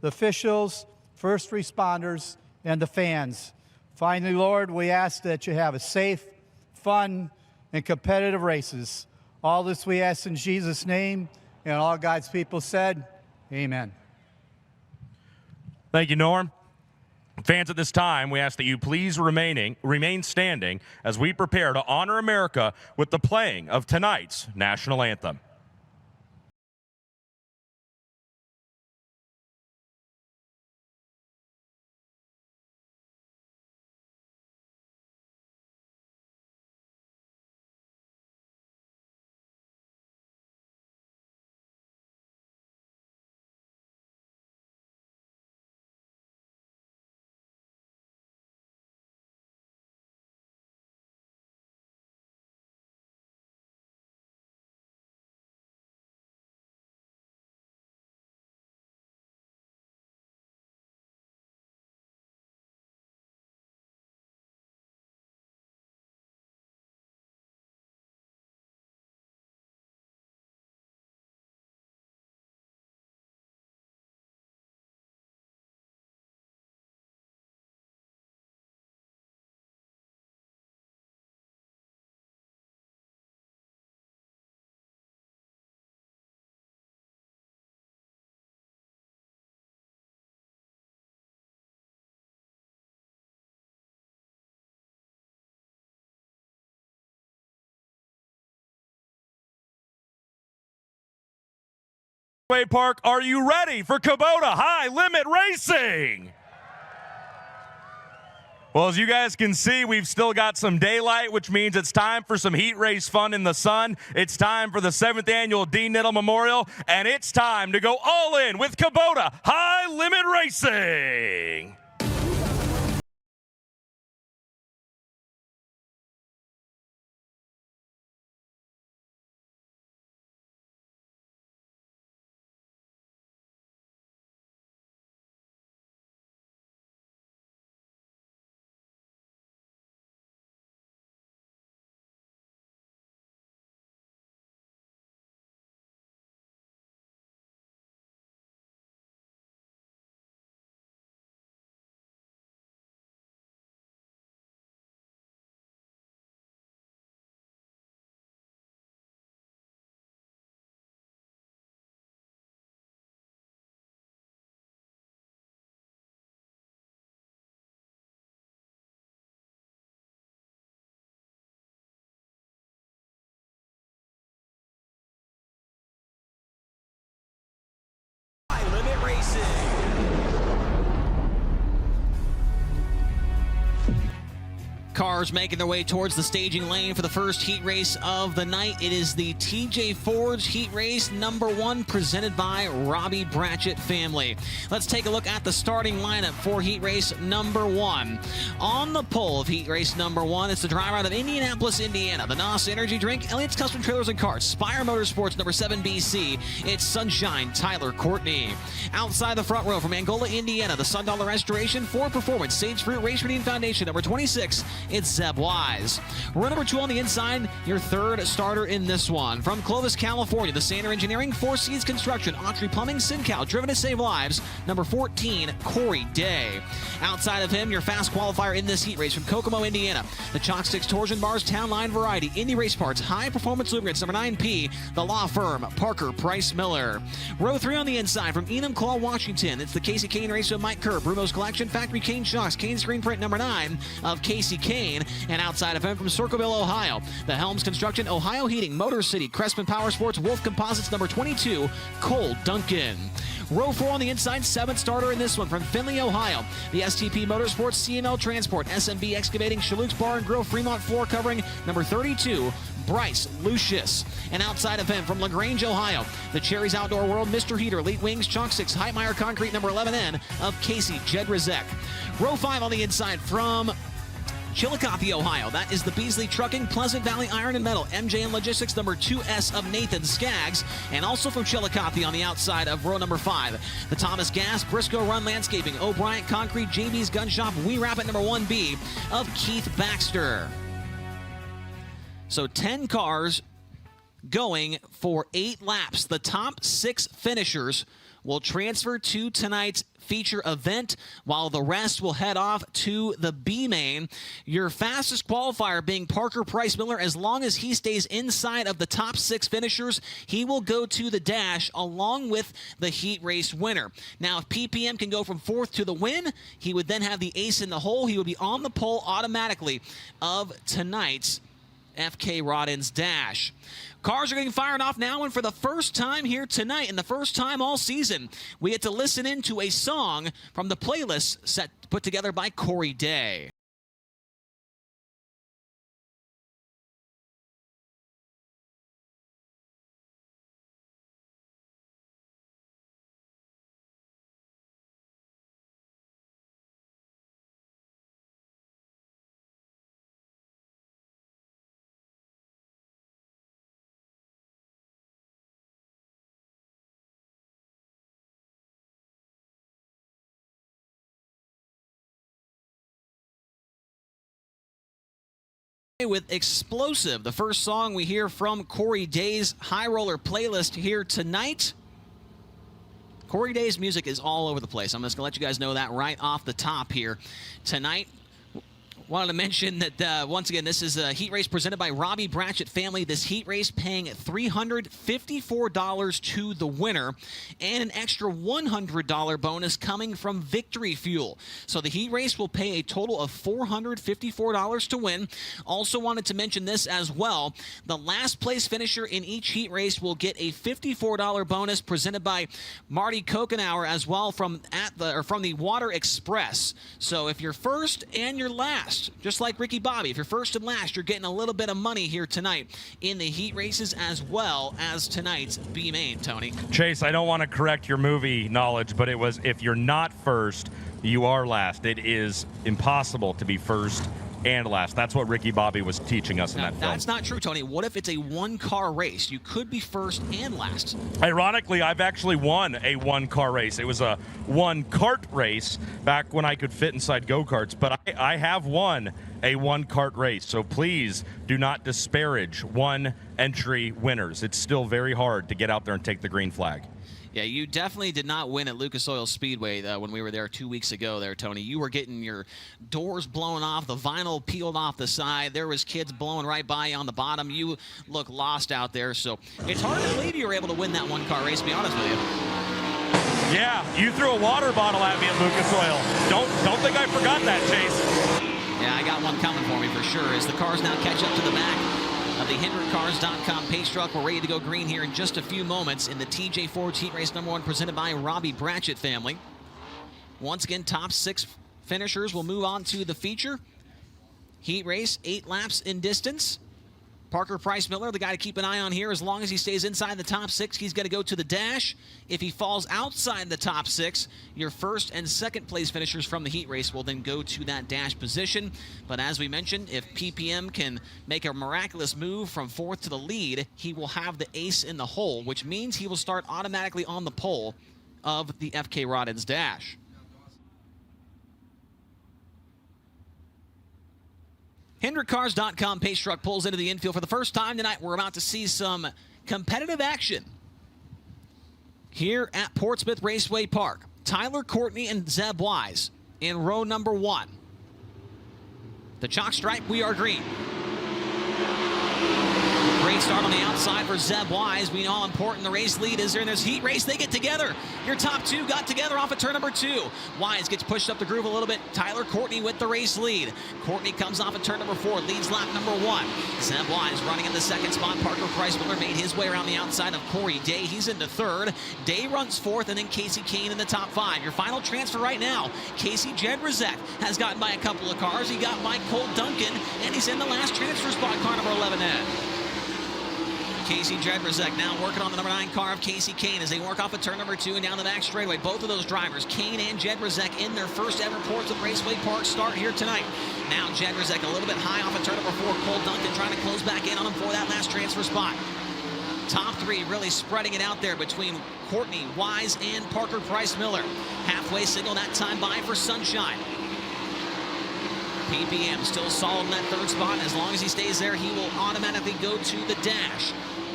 the officials, first responders, and the fans. Finally, Lord, we ask that you have a safe, fun, and competitive races. All this we ask in Jesus' name, and all God's people said, amen. Thank you, Norm. Fans, at this time, we ask that you please remain standing as we prepare to honor America with the playing of tonight's national anthem. Park, are you ready for Kubota High Limit Racing? Well, as you guys can see, we've still got some daylight, which means it's time for some heat race fun in the sun. It's time for the 7th annual Dean Nittle Memorial, and it's time to go all in with Kubota High Limit Racing. Limit Racing. Cars making their way towards the staging lane for the first heat race of the night. It is the TJ Ford's heat race number 1 presented by Robbie Bratchett family. Let's take a look at the starting lineup for heat race number 1. On the pole of heat race number 1, it's the driver out of Indianapolis, Indiana, the NOS Energy Drink, Elliott's Custom Trailers and Cars, Spire Motorsports number 7 BC. It's Sunshine Tyler Courtney. Outside the front row from Angola, Indiana, the Sundollar Restoration, Ford Performance, Sage Fruit Race Redeem Foundation number 26. It's Zeb Wise. Row number 2 on the inside, your third starter in this one. From Clovis, California, the Sander Engineering, Four Seas Construction, Autry Plumbing, SynCal, Driven to Save Lives, number 14, Corey Day. Outside of him, your fast qualifier in this heat race from Kokomo, Indiana, the Chalk Sticks Torsion Bars, Town Line Variety, Indy Race Parts, High Performance Lubricants, number 9P, the law firm, Parker Price Miller. Row 3 on the inside from Enumclaw, Washington, it's the Casey Kane race of Mike Kerr, Bruno's Collection, Factory Kane Shocks, Kane Screen Print number 9 of Casey Kane. And outside of him from Circleville, Ohio, the Helms Construction, Ohio Heating, Motor City, Crespin Power Sports, Wolf Composites number 22, Cole Duncan. Row 4 on the inside, 7th starter in this one from Findlay, Ohio, the STP Motorsports, CML Transport, SMB Excavating, Chaluk's Bar and Grill, Fremont Floor Covering, number 32, Bryce Lucius. And outside of him from LaGrange, Ohio, the Cherries Outdoor World, Mr. Heater, Elite Wings, Chalk 6, Heitmeyer Concrete, number 11N of Casey Jedrzejek. Row 5 on the inside from Chillicothe, Ohio. That is the Beasley Trucking, Pleasant Valley Iron and Metal, MJN Logistics, number 2S of Nathan Skaggs, and also from Chillicothe on the outside of row number 5, the Thomas Gas, Briscoe Run Landscaping, O'Brien Concrete, JB's Gun Shop, We Wrap It, number 1B of Keith Baxter. So 10 cars going for 8 laps. The top 6 finishers will transfer to tonight's feature event, while the rest will head off to the B main. Your fastest qualifier being Parker Price Miller. As long as he stays inside of the top 6 finishers, he will go to the dash along with the heat race winner. Now, if PPM can go from 4th to the win, he would then have the ace in the hole. He would be on the pole automatically of tonight's FK Rodden's dash. Cars are getting fired off now, and for the first time here tonight, and the first time all season, we get to listen into a song from the playlist put together by Corey Day. With Explosive, the first song we hear from Corey Day's High Roller playlist here tonight. Corey Day's music is all over the place. I'm just going to let you guys know that right off the top here tonight. Wanted to mention that, once again, this is a heat race presented by Robbie Bratchett family. This heat race paying $354 to the winner and an extra $100 bonus coming from Victory Fuel. So the heat race will pay a total of $454 to win. Also wanted to mention this as well. The last place finisher in each heat race will get a $54 bonus presented by Marty Kokenauer as well from the Water Express. So if you're first and you're last, just like Ricky Bobby, if you're first and last, you're getting a little bit of money here tonight in the heat races as well as tonight's B main, Tony. Chase, I don't want to correct your movie knowledge, but it was, if you're not first, you are last. It is impossible to be first and last. That's what Ricky Bobby was teaching us in that film. That's not true, Tony. What if it's a one-car race? You could be first and last. Ironically, I've actually won a one-car race. It was a one-kart race back when I could fit inside go-karts, but I have won a one-kart race. So please do not disparage one-entry winners. It's still very hard to get out there and take the green flag. Yeah, you definitely did not win at Lucas Oil Speedway when we were there 2 weeks ago there, Tony. You were getting your doors blown off, the vinyl peeled off the side. There was kids blowing right by you on the bottom. You look lost out there, so it's hard to believe you were able to win that one-car race, to be honest with you. Yeah, you threw a water bottle at me at Lucas Oil. Don't think I forgot that, Chase. Yeah, I got one coming for me for sure as the cars now catch up to the back of the HendrickCars.com pace truck. We're ready to go green here in just a few moments in the TJ Ford's Heat Race #1 presented by Robbie Bratchett family. Once again, top 6 finishers will move on to the feature. Heat race, 8 laps in distance. Parker Price Miller, the guy to keep an eye on here. As long as he stays inside the top 6, he's going to go to the dash. If he falls outside the top 6, your first and second place finishers from the heat race will then go to that dash position. But as we mentioned, if PPM can make a miraculous move from 4th to the lead, he will have the ace in the hole, which means he will start automatically on the pole of the FK Rodden's dash. HendrickCars.com pace truck pulls into the infield for the first time tonight. We're about to see some competitive action here at Portsmouth Raceway Park. Tyler Courtney and Zeb Wise in row number 1. The chalk stripe, we are green. Great start on the outside for Zeb Wise. We know how important the race lead is there in this heat race. They get together. Your top 2 got together off of turn number 2. Wise gets pushed up the groove a little bit. Tyler Courtney with the race lead. Courtney comes off of turn number 4, leads lap number 1. Zeb Wise running in the second spot. Parker Price Miller made his way around the outside of Corey Day. He's into 3rd. Day runs 4th, and then Casey Kane in the top 5. Your final transfer right now, Casey Jedrzak has gotten by a couple of cars. He got by Cole Duncan, and he's in the last transfer spot, car number 11 in. Casey Jedrzak now working on the number 9 car of Casey Kane as they work off of turn number 2 and down the back straightaway. Both of those drivers, Kane and Jedrzak, in their first ever Portsmouth Raceway Park start here tonight. Now Jedrzak a little bit high off of turn number 4. Cole Duncan trying to close back in on him for that last transfer spot. Top 3 really spreading it out there between Courtney, Wise, and Parker Price Miller. Halfway signal that time by for Sunshine. PPM still solid in that 3rd spot. As long as he stays there, he will automatically go to the dash.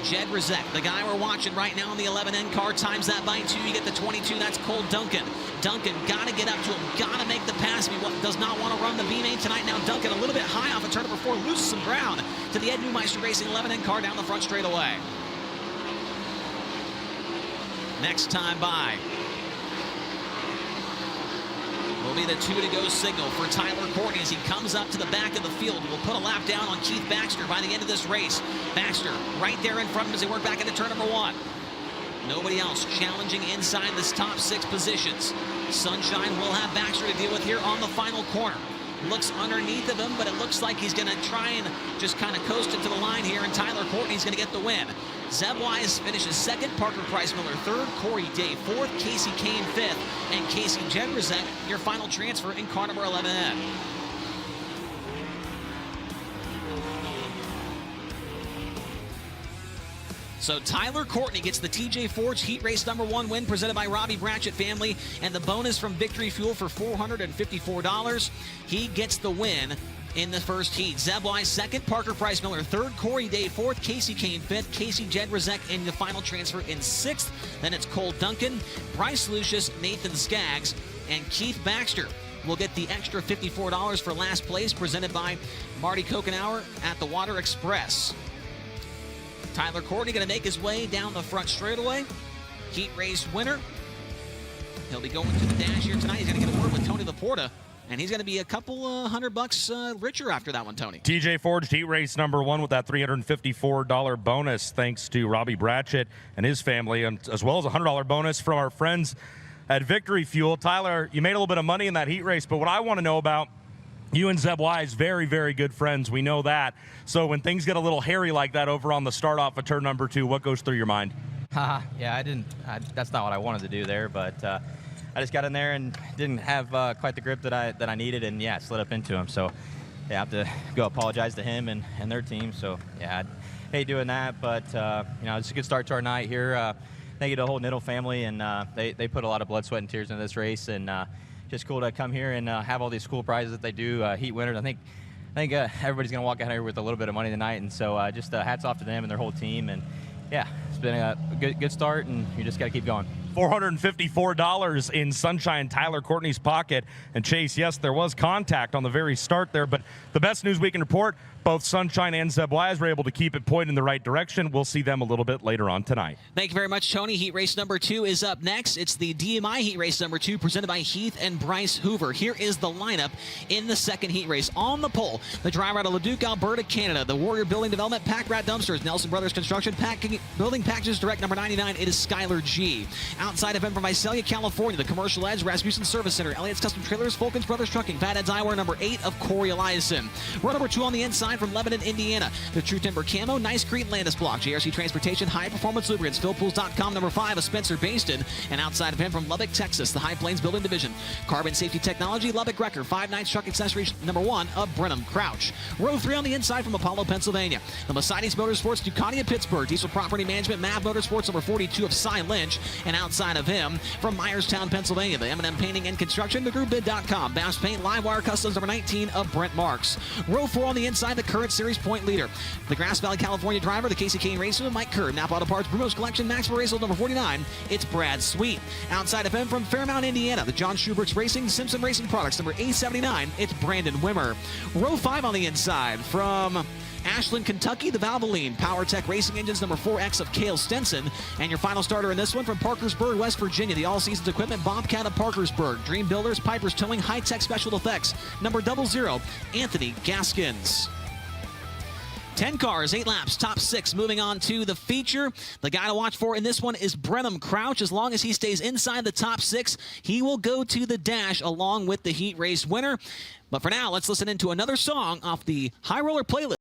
Jed Rizek, the guy we're watching right now on the 11N car, times that by 2. You get the 22. That's Cole Duncan. Duncan got to get up to him, got to make the pass. He does not want to run the B-main tonight. Now Duncan a little bit high off of turn number 4, loses some ground to the Ed Newmeister Racing 11N car down the front straightaway. Next time by will be the 2 to go signal for Tyler Courtney as he comes up to the back of the field. Will put a lap down on Keith Baxter by the end of this race. Baxter right there in front of him as they work back into turn number 1. Nobody else challenging inside this top 6 positions. Sunshine will have Baxter to deal with here on the final corner. Looks underneath of him, but it looks like he's going to try and just kind of coast into the line here, and Tyler Courtney's going to get the win. Zeb Wise finishes 2nd, Parker Price Miller 3rd, Corey Day 4th, Casey Kane 5th, and Casey Jedrzak, your final transfer in car number 11N. So Tyler Courtney gets the TJ Forge Heat Race number 1 win presented by Robbie Bratchett family, and the bonus from Victory Fuel for $454. He gets the win in the first heat. Zeb Wise 2nd, Parker Price Miller 3rd, Corey Day 4th, Casey Kane 5th, Casey Jedrzak in the final transfer in 6th. Then it's Cole Duncan, Bryce Lucius, Nathan Skaggs, and Keith Baxter will get the extra $54 for last place presented by Marty Kokenauer at the Water Express. Tyler Courtney going to make his way down the front straightaway. Heat race winner. He'll be going to the dash here tonight. He's going to get a word with Tony Laporta, and he's going to be a couple $100 richer after that one, Tony. TJ Forged Heat Race number 1 with that $354 bonus thanks to Robbie Bratchett and his family, and as well as a $100 bonus from our friends at Victory Fuel. Tyler, you made a little bit of money in that heat race, but what I want to know about, you and Zeb Wise, very, very good friends. We know that. So when things get a little hairy like that over on the start off of turn number 2, what goes through your mind? Yeah, that's not what I wanted to do there, but I just got in there and didn't have quite the grip that I needed, and yeah, slid up into him. So yeah, I have to go apologize to him and their team. So yeah, I hate doing that, but it's a good start to our night here. Thank you to the whole Niddle family, and they put a lot of blood, sweat, and tears into this race, and just cool to come here and have all these cool prizes that they do. Heat winners. I think everybody's gonna walk out here with a little bit of money tonight, and so just hats off to them and their whole team. And yeah, it's been a good start, and you just got to keep going. $454 in Sunshine Tyler Courtney's pocket. And Chase, yes, there was contact on the very start there, but the best news we can report, both Sunshine and Zeb Wise were able to keep it pointed in the right direction. We'll see them a little bit later on tonight. Thank you very much, Tony. Heat race number 2 is up next. It's the DMI Heat race number 2 presented by Heath and Bryce Hoover. Here is the lineup in the 2nd heat race. On the pole, the driver out of Leduc, Alberta, Canada, the Warrior Building Development, Pack Rat Dumpsters, Nelson Brothers Construction, Building Packages Direct number 99. It is Skylar G. Outside of him from Visalia, California, the Commercial Edge, Rasmussen Service Center, Elliott's Custom Trailers, Fulkins Brothers Trucking, Fatheads Eyewear number 8 of Corey Eliason. Row number 2 on the inside from Lebanon, Indiana, the True Timber Camo, Nice Green Landis Block, JRC Transportation, High Performance Lubricants, PhilPools.com number 5 of Spencer Baston, and outside of him from Lubbock, Texas, the High Plains Building Division, Carbon Safety Technology, Lubbock Wrecker, 5 Nights Truck Accessories number 1 of Brenham Crouch. Row 3 on the inside from Apollo, Pennsylvania, the Mercedes Motorsports, Ducati of Pittsburgh, Diesel Property Management, MAV Motorsports number 42 of Cy Lynch, and outside of him from Myerstown, Pennsylvania, the M&M Painting and Construction, thegroupbid.com, Bass Paint, Livewire Customs number 19 of Brent Marks. Row 4 on the inside, the current series point leader, the Grass Valley, California driver, the Casey Kane Racer, Mike Kerr, Napa Auto Parts, Bruno's Collection, Maxwell Racing number 49, it's Brad Sweet. Outside of him from Fairmount, Indiana, the John Schubert's Racing, Simpson Racing Products number 879, it's Brandon Wimmer. Row 5 on the inside from Ashland, Kentucky, the Valvoline PowerTech Racing Engines number 4X of Cale Stenson. And your final starter in this one from Parkersburg, West Virginia, the All Seasons Equipment Bobcat of Parkersburg, Dream Builders, Piper's Towing, High Tech Special Effects number 00, Anthony Gaskins. 10 cars, 8 laps, top 6. Moving on to the feature. The guy to watch for in this one is Brenham Crouch. As long as he stays inside the top 6, he will go to the dash along with the heat race winner. But for now, let's listen into another song off the High Roller playlist.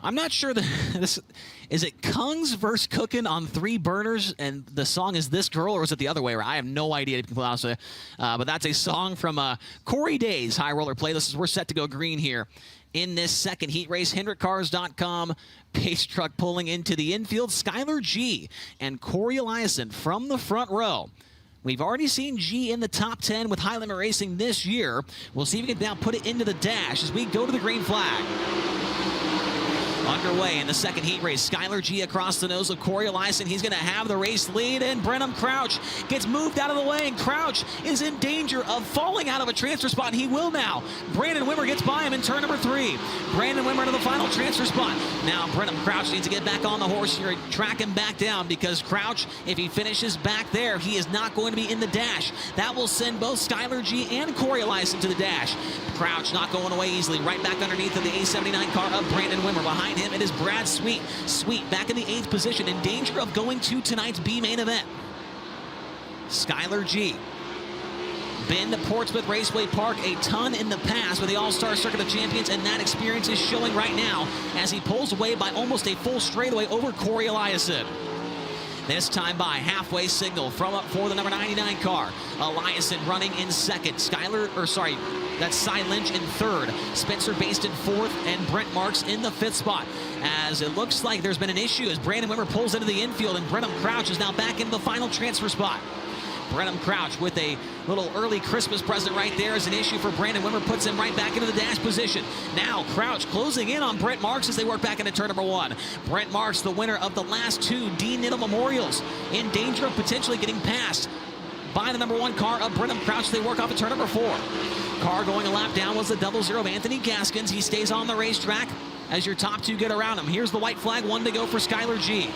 I'm not sure that this is it Kungs versus Cookin' on 3 burners, and the song is This Girl, or is it the other way around? I have no idea, to be completely honest with you. But that's a song from Corey Day's High Roller Playlist. We're set to go green here in this second heat race. HendrickCars.com, pace truck pulling into the infield. Skylar G and Corey Eliason from the front row. We've already seen G in the top 10 with High Limit Racing this year. We'll see if we can now put it into the dash as we go to the green flag. Underway in the second heat race. Skylar G across the nose of Corey Eliason. He's going to have the race lead, and Brenham Crouch gets moved out of the way, and Crouch is in danger of falling out of a transfer spot, and he will now. Brandon Wimmer gets by him in turn number 3. Brandon Wimmer to the final transfer spot. Now Brenham Crouch needs to get back on the horse here and track him back down, because Crouch, if he finishes back there, he is not going to be in the dash. That will send both Skylar G and Corey Eliason to the dash. Crouch not going away easily. Right back underneath of the A79 car of Brandon Wimmer. Behind him, it is Brad Sweet. Sweet back in the 8th position, in danger of going to tonight's B main event. Skylar G. Been to Portsmouth Raceway Park a ton in the past with the All-Star Circuit of Champions, and that experience is showing right now as he pulls away by almost a full straightaway over Corey Eliason. This time by halfway signal from up for the number 99 car. Eliason running in second. That's Cy Lynch in third. Spencer Based in fourth, and Brent Marks in the 5th spot. As it looks like there's been an issue as Brandon Wimmer pulls into the infield, and Brenham Crouch is now back into the final transfer spot. Brenham Crouch with a little early Christmas present right there is an issue for Brandon Wimmer, puts him right back into the dash position. Now Crouch closing in on Brent Marks as they work back into turn number 1. Brent Marks, the winner of the last 2 Dean Nittle Memorials, in danger of potentially getting passed by the number 1 car of Brenham Crouch. They work off at turn number 4. Car going a lap down was the 00 of Anthony Gaskins. He stays on the racetrack as your top 2 get around him. Here's the white flag, 1 to go for Skylar G.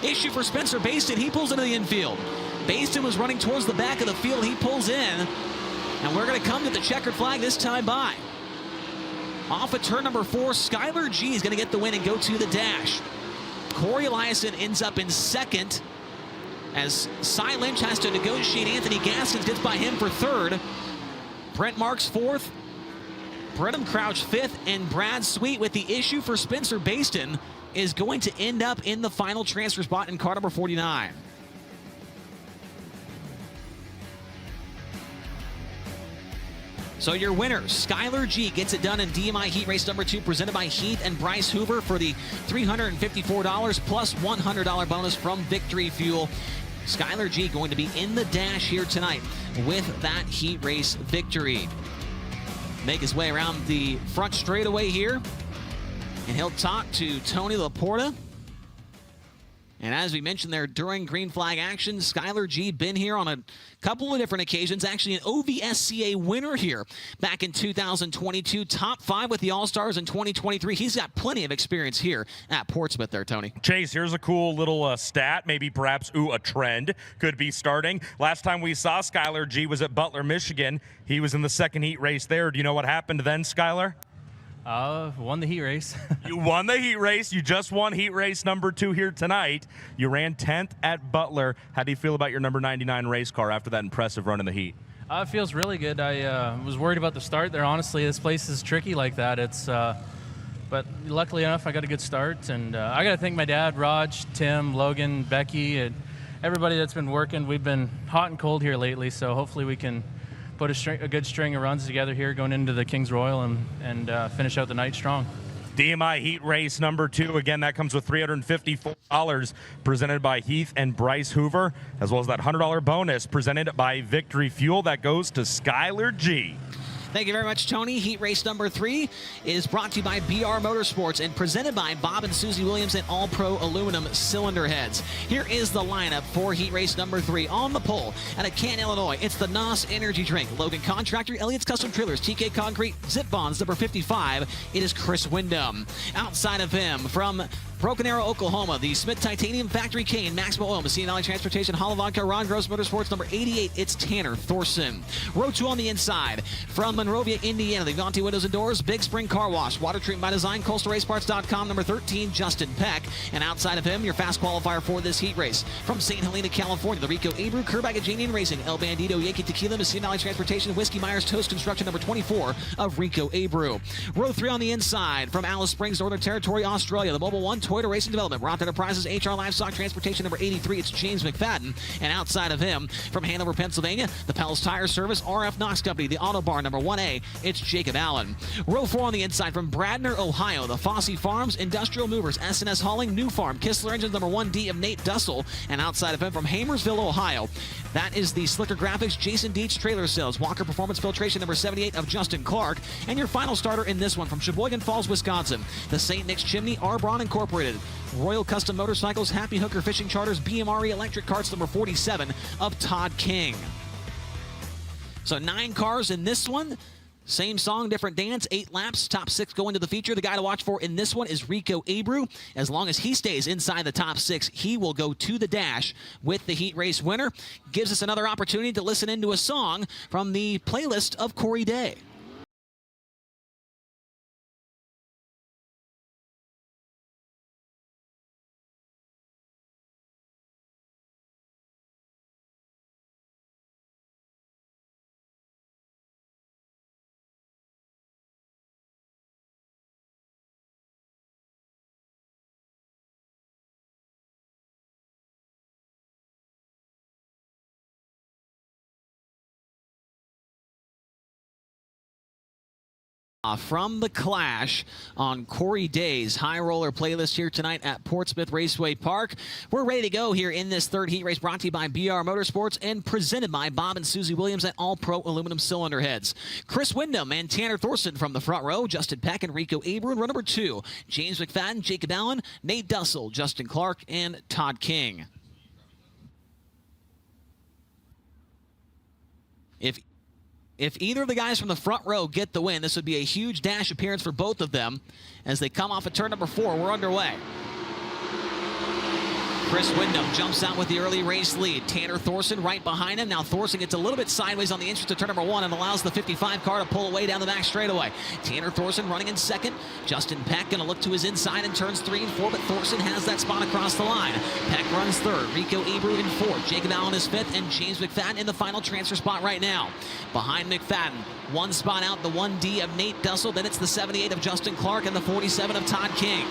Issue for Spencer Baston. He pulls into the infield. Baston was running towards the back of the field. He pulls in, and we're going to come to the checkered flag this time by. Off at turn number 4, Skylar G is going to get the win and go to the dash. Corey Eliason ends up in second as Cy Lynch has to negotiate. Anthony Gaskins gets by him for third. Brent Marks 4th. Brenham Crouch 5th, and Brad Sweet with the issue for Spencer Baston is going to end up in the final transfer spot in car number 49. So your winners, Skylar G gets it done in DMI Heat Race number 2, presented by Heath and Bryce Hoover for the $354 plus $100 bonus from Victory Fuel. Skylar G going to be in the dash here tonight with that heat race victory. Make his way around the front straightaway here, and he'll talk to Tony Laporta. And as we mentioned there during green flag action, Skylar G been here on a couple of different occasions. Actually an OVSCA winner here back in 2022. Top 5 with the All-Stars in 2023. He's got plenty of experience here at Portsmouth there, Tony. Chase, here's a cool little stat. Maybe perhaps, a trend could be starting. Last time we saw Skylar G was at Butler, Michigan. He was in the second heat race there. Do you know what happened then, Skylar? Won the heat race. You won the heat race. You just won heat race number 2 here tonight. You ran 10th at Butler. How do you feel about your number 99 race car after that impressive run in the heat? It feels really good. I was worried about the start there. Honestly, this place is tricky like that. But luckily enough, I got a good start. And I got to thank my dad, Raj, Tim, Logan, Becky, and everybody that's been working. We've been hot and cold here lately, so hopefully we can put a good string of runs together here going into the Kings Royal and finish out the night strong. DMI Heat Race number 2. Again, that comes with $354 presented by Heath and Bryce Hoover, as well as that $100 bonus presented by Victory Fuel. That goes to Skylar G. Thank you very much, Tony. Heat race number 3 is brought to you by BR Motorsports and presented by Bob and Susie Williams and All Pro Aluminum Cylinder Heads. Here is the lineup for heat race number 3. On the pole out of Canton, Illinois, it's the NOS Energy Drink. Logan Contractor, Elliott's Custom Trailers, TK Concrete, Zip Bonds, number 55. It is Chris Wyndham. Outside of him, from Broken Arrow, Oklahoma, the Smith Titanium Factory Cane, Maximo Oil, Messina Valley Transportation, Hollow Vodka, Ron Gross Motorsports, number 88, it's Tanner Thorson. Row 2 on the inside, from Monrovia, Indiana, the Avanti Windows and Doors, Big Spring Car Wash, Water Treatment by Design, CoastalRaceParts.com, number 13, Justin Peck. And outside of him, your fast qualifier for this heat race. From St. Helena, California, the Rico Abreu, Kerbagajanian Racing, El Bandito, Yankee Tequila, Messina Valley Transportation, Whiskey Myers Toast Construction, number 24 of Rico Abreu. Row 3 on the inside, from Alice Springs, Northern Territory, Australia, the Mobile One, Toyota Racing Development, Roth Enterprises, HR Livestock Transportation, number 83, it's James McFadden. And outside of him, from Hanover, Pennsylvania, the Pell's Tire Service, RF Knox Company, the Auto Bar, number 1A, it's Jacob Allen. Row 4 on the inside, from Bradner, Ohio, the Fosse Farms, Industrial Movers, S&S Hauling, New Farm, Kistler Engines, number 1D of Nate Dussel. And outside of him, from Hamersville, Ohio, that is the Slicker Graphics, Jason Dietz Trailer Sales, Walker Performance Filtration, number 78 of Justin Clark. And your final starter in this one, from Sheboygan Falls, Wisconsin, the St. Nick's Chimney, R. Braun Incorporated, Royal Custom Motorcycles, Happy Hooker Fishing Charters, BMRE Electric Carts, number 47 of Todd King. So 9 cars in this one. Same song, different dance, 8 laps, top 6 go into the feature. The guy to watch for in this one is Rico Abreu. As long as he stays inside the top 6, he will go to the dash with the heat race winner. Gives us another opportunity to listen into a song from the playlist of Corey Day. From the Clash on Corey Day's High Roller playlist here tonight at Portsmouth Raceway Park. We're ready to go here in this third heat race, brought to you by BR Motorsports and presented by Bob and Susie Williams at All Pro Aluminum Cylinder Heads. Chris Windham and Tanner Thorson from the front row, Justin Peck and Rico Abreu in row number 2, James McFadden, Jacob Allen, Nate Dussel, Justin Clark, and Todd King. If either of the guys from the front row get the win, this would be a huge dash appearance for both of them as they come off of turn number 4. We're underway. Chris Windham jumps out with the early race lead. Tanner Thorson right behind him. Now Thorson gets a little bit sideways on the entrance to turn number 1 and allows the 55 car to pull away down the back straightaway. Tanner Thorson running in second. Justin Peck going to look to his inside in turns 3 and 4, but Thorson has that spot across the line. Peck runs third. Rico Abreu in fourth. Jacob Allen is fifth, and James McFadden in the final transfer spot right now. Behind McFadden, one spot out, the 1D of Nate Dussel. Then it's the 78 of Justin Clark and the 47 of Todd King.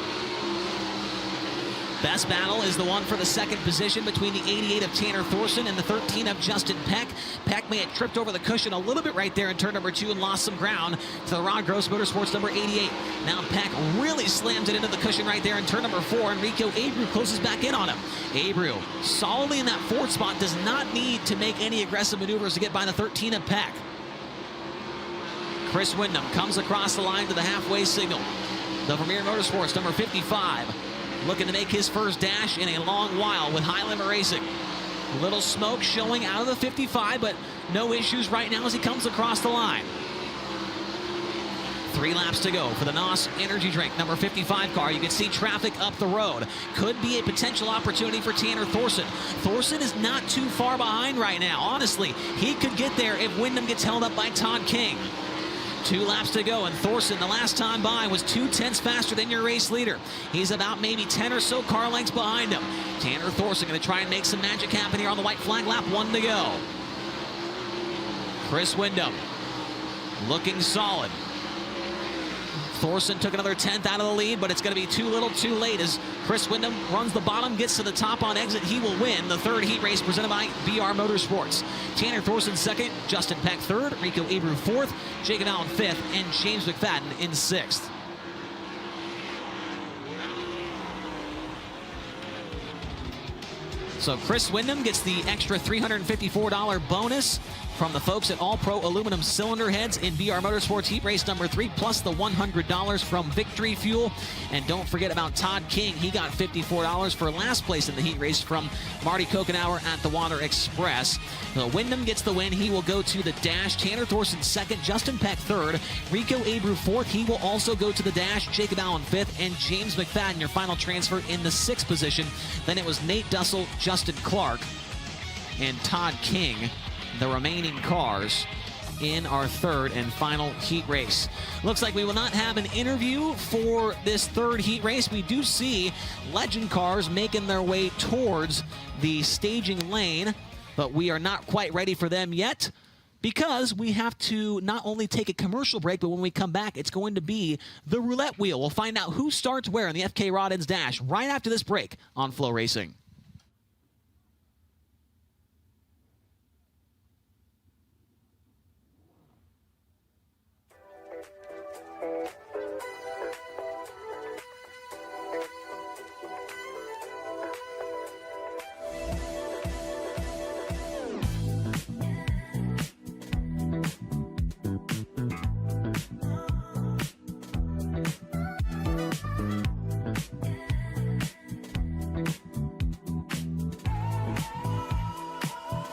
Best battle is the one for the second position between the 88 of Tanner Thorson and the 13 of Justin Peck. Peck may have tripped over the cushion a little bit right there in turn number 2 and lost some ground to the Ron Gross Motorsports number 88. Now Peck really slams it into the cushion right there in turn number 4, and Rico Abreu closes back in on him. Abreu solidly in that 4th spot, does not need to make any aggressive maneuvers to get by the 13 of Peck. Chris Windham comes across the line to the halfway signal. The Premier Motorsports number 55. Looking to make his first dash in a long while with High Limit Racing. Little smoke showing out of the 55, but no issues right now as he comes across the line. 3 laps to go for the NOS Energy Drink number 55 car. You can see traffic up the road. Could be a potential opportunity for Tanner Thorson. Thorson is not too far behind right now. Honestly, he could get there if Windham gets held up by Todd King. 2 laps to go, and Thorson, the last time by, was 2/10 faster than your race leader. He's about maybe 10 or so car lengths behind him. Tanner Thorson going to try and make some magic happen here on the white flag lap. 1 to go. Chris Windham looking solid. Thorson took another 10th out of the lead, but it's going to be too little too late as Chris Windham runs the bottom, gets to the top on exit. He will win the third heat race presented by BR Motorsports. Tanner Thorson second, Justin Peck third, Rico Abreu fourth, Jacob Allen fifth, and James McFadden in sixth. So Chris Wyndham gets the extra $354 bonus from the folks at All Pro Aluminum Cylinder Heads in BR Motorsports Heat Race number 3, plus the $100 from Victory Fuel. And don't forget about Todd King. He got $54 for last place in the heat race from Marty Kokenauer at the Water Express. So Wyndham gets the win. He will go to the dash. Tanner Thorson second, Justin Peck third, Rico Abreu fourth. He will also go to the dash. Jacob Allen fifth, and James McFadden, your final transfer, in the sixth position. Then it was Nate Dussel, Justin Clark, and Todd King, the remaining cars in our third and final heat race. Looks like we will not have an interview for this third heat race. We do see legend cars making their way towards the staging lane, but we are not quite ready for them yet, because we have to not only take a commercial break, but when we come back, it's going to be the roulette wheel. We'll find out who starts where in the FK Rod Ends Dash right after this break on FloRacing.